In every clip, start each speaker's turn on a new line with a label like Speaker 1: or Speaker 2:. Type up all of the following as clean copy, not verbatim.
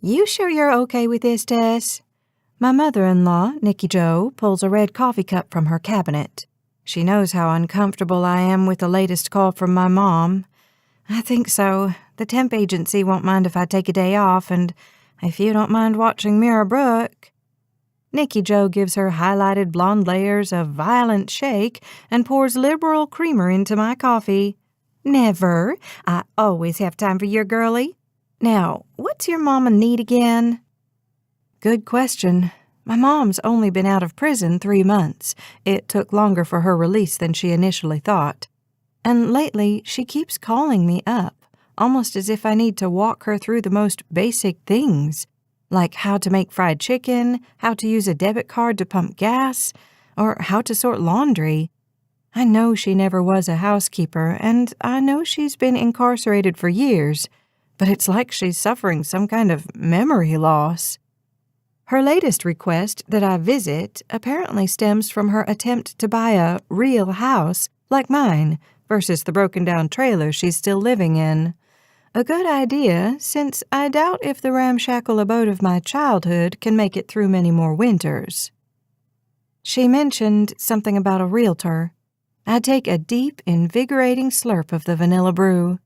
Speaker 1: You sure you're okay with this, Tess? My mother-in-law, Nikki Jo, pulls a red coffee cup from her cabinet. She knows how uncomfortable I am with the latest call from my mom. I think so. The temp agency won't mind if I take a day off, and if you don't mind watching Mira Brooke. Nikki Jo gives her highlighted blonde layers a violent shake and pours liberal creamer into my coffee. Never. I always have time for your girlie. Now, what's your mama need again? Good question. My mom's only been out of prison 3 months. It took longer for her release than she initially thought. And lately, she keeps calling me up, almost as if I need to walk her through the most basic things, like how to make fried chicken, how to use a debit card to pump gas, or how to sort laundry. I know she never was a housekeeper, and I know she's been incarcerated for years, but it's like she's suffering some kind of memory loss. Her latest request that I visit apparently stems from her attempt to buy a real house like mine versus the broken-down trailer she's still living in. A good idea, since I doubt if the ramshackle abode of my childhood can make it through many more winters. She mentioned something about a realtor. I take a deep, invigorating slurp of the vanilla brew.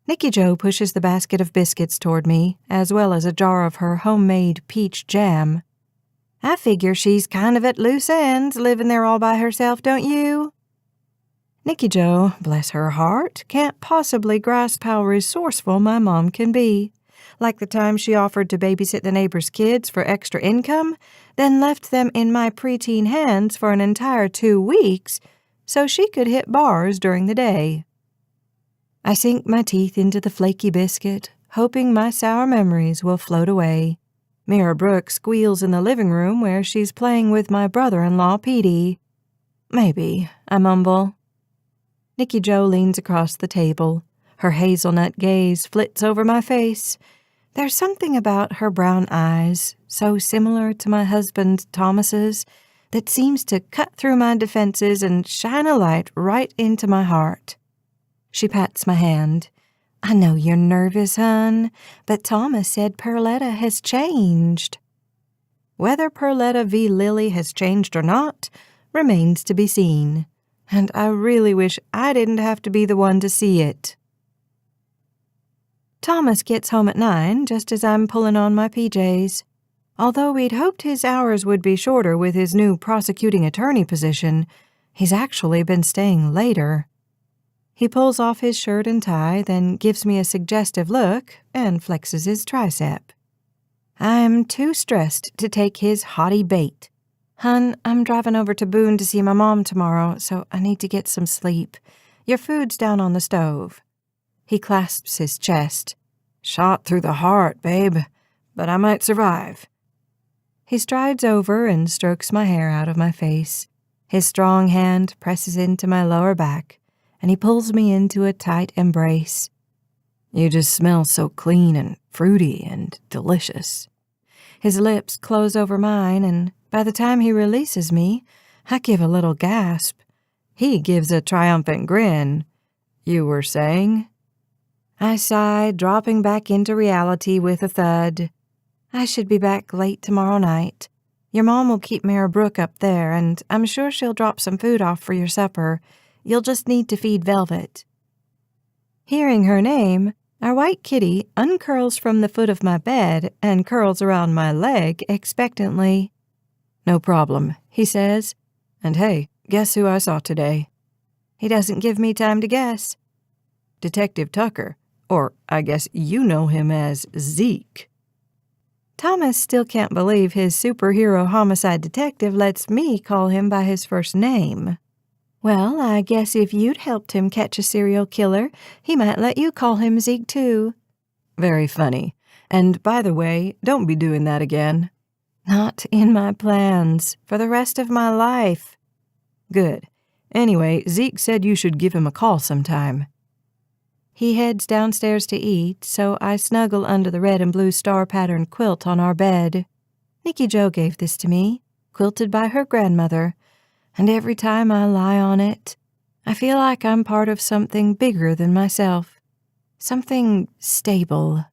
Speaker 1: Nikki Jo pushes the basket of biscuits toward me, as well as a jar of her homemade peach jam. I figure she's kind of at loose ends, living there all by herself, don't you? Nikki Jo, bless her heart, can't possibly grasp how resourceful my mom can be. Like the time she offered to babysit the neighbor's kids for extra income, then left them in my preteen hands for an entire 2 weeks so she could hit bars during the day. I sink my teeth into the flaky biscuit, hoping my sour memories will float away. Mira Brooke squeals in the living room where she's playing with my brother-in-law, Petey. Maybe, I mumble. Nikki Jo leans across the table. Her hazelnut gaze flits over my face. There's something about her brown eyes, so similar to my husband Thomas's, that seems to cut through my defenses and shine a light right into my heart. She pats my hand. I know you're nervous, hon, but Thomas said Pearletta has changed. Whether Pearletta Vee Lily has changed or not remains to be seen, and I really wish I didn't have to be the one to see it. Thomas gets home at 9, just as I'm pulling on my PJs. Although we'd hoped his hours would be shorter with his new prosecuting attorney position, he's actually been staying later. He pulls off his shirt and tie, then gives me a suggestive look and flexes his tricep. I'm too stressed to take his haughty bait. Hun, I'm driving over to Boone to see my mom tomorrow, so I need to get some sleep. Your food's down on the stove. He clasps his chest. Shot through the heart, babe, but I might survive. He strides over and strokes my hair out of my face. His strong hand presses into my lower back, and he pulls me into a tight embrace. You just smell so clean and fruity and delicious. His lips close over mine, and by the time he releases me, I give a little gasp. He gives a triumphant grin. You were saying? I sigh, dropping back into reality with a thud. I should be back late tomorrow night. Your mom will keep Mira Brooke up there, and I'm sure she'll drop some food off for your supper. You'll just need to feed Velvet. Hearing her name, our white kitty uncurls from the foot of my bed and curls around my leg expectantly. No problem, he says. And hey, guess who I saw today? He doesn't give me time to guess. Detective Tucker, or I guess you know him as Zeke. Thomas still can't believe his superhero homicide detective lets me call him by his first name. Well, I guess if you'd helped him catch a serial killer, he might let you call him Zeke too. Very funny. And by the way, don't be doing that again. Not in my plans, for the rest of my life. Good. Anyway, Zeke said you should give him a call sometime. He heads downstairs to eat, so I snuggle under the red and blue star-patterned quilt on our bed. Nikki Jo gave this to me, quilted by her grandmother, and every time I lie on it, I feel like I'm part of something bigger than myself, something stable.